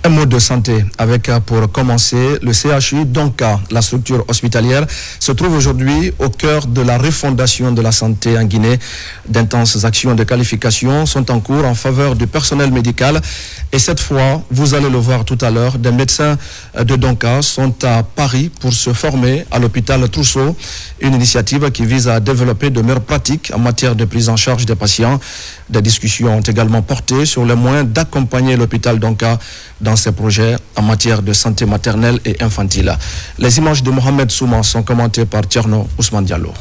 Un mot de santé avec, pour commencer, le CHU Donka, la structure hospitalière, se trouve aujourd'hui au cœur de la refondation de la santé en Guinée. D'intenses actions de qualification sont en cours en faveur du personnel médical. Et cette fois, vous allez le voir tout à l'heure, des médecins de Donka sont à Paris pour se former à l'hôpital Trousseau, une initiative qui vise à développer de meilleures pratiques en matière de prise en charge des patients. Des discussions ont également porté sur les moyens d'accompagner l'hôpital Donka dans ses projets en matière de santé maternelle et infantile. Les images de Mohamed Souma sont commentées par Tierno Ousmane Diallo.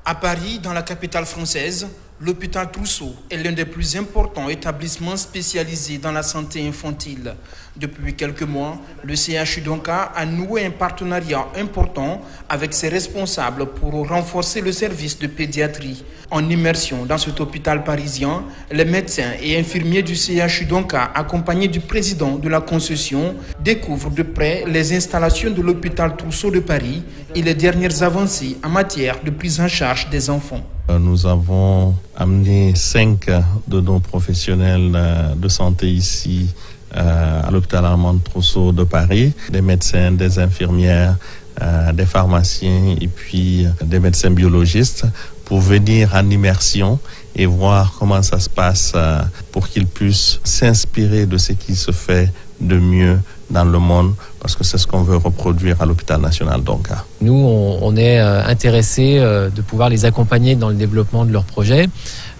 À Paris, dans la capitale française, l'hôpital Trousseau est l'un des plus importants établissements spécialisés dans la santé infantile. Depuis quelques mois, le CHU Donka a noué un partenariat important avec ses responsables pour renforcer le service de pédiatrie. En immersion dans cet hôpital parisien, les médecins et infirmiers du CHU Donka, accompagnés du président de la concession, découvrent de près les installations de l'hôpital Trousseau de Paris et les dernières avancées en matière de prise en charge des enfants. Nous avons amené 5 de nos professionnels de santé ici à l'hôpital Armand Trousseau de Paris, des médecins, des infirmières, des pharmaciens et puis des médecins biologistes pour venir en immersion et voir comment ça se passe pour qu'ils puissent s'inspirer de ce qui se fait de mieux dans le monde, parce que c'est ce qu'on veut reproduire à l'hôpital national Donka. Nous, on est intéressés de pouvoir les accompagner dans le développement de leurs projets,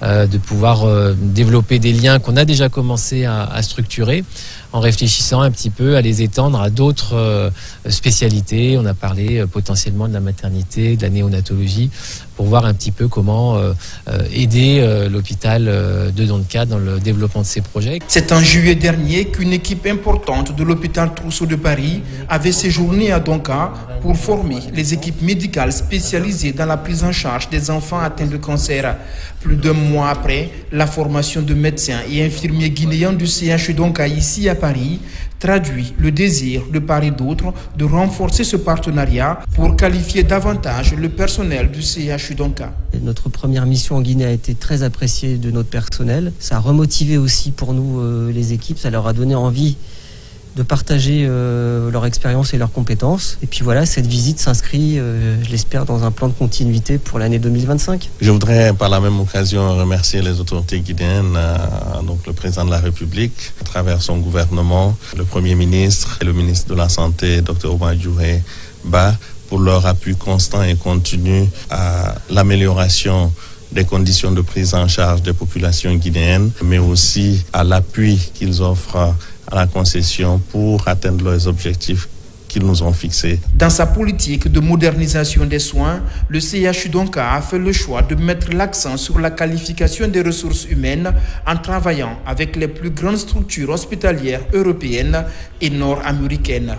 de pouvoir développer des liens qu'on a déjà commencé à structurer, en réfléchissant un petit peu à les étendre à d'autres spécialités. On a parlé potentiellement de la maternité, de la néonatologie, pour voir un petit peu comment aider l'hôpital de Donka dans le développement de ses projets. C'est en juillet dernier qu'une équipe importante de l'hôpital Trousseau de Paris avait séjourné à Donka pour former les équipes médicales spécialisées dans la prise en charge des enfants atteints de cancer. Plus d'un mois après, la formation de médecins et infirmiers guinéens du CHU Donka ici à Paris traduit le désir de part et d'autre de renforcer ce partenariat pour qualifier davantage le personnel du CHU Donka. Notre première mission en Guinée a été très appréciée de notre personnel. Ça a remotivé aussi pour nous les équipes, ça leur a donné envie de partager leur expérience et leurs compétences. Et puis voilà, cette visite s'inscrit, je l'espère, dans un plan de continuité pour l'année 2025. Je voudrais par la même occasion remercier les autorités guinéennes, donc le président de la République, à travers son gouvernement, le Premier ministre et le ministre de la Santé, Dr Oumadjouré Ba, pour leur appui constant et continu à l'amélioration des conditions de prise en charge des populations guinéennes, mais aussi à l'appui qu'ils offrent à la concession pour atteindre leurs objectifs qu'ils nous ont fixés. Dans sa politique de modernisation des soins, le CHU Donka a fait le choix de mettre l'accent sur la qualification des ressources humaines en travaillant avec les plus grandes structures hospitalières européennes et nord-américaines.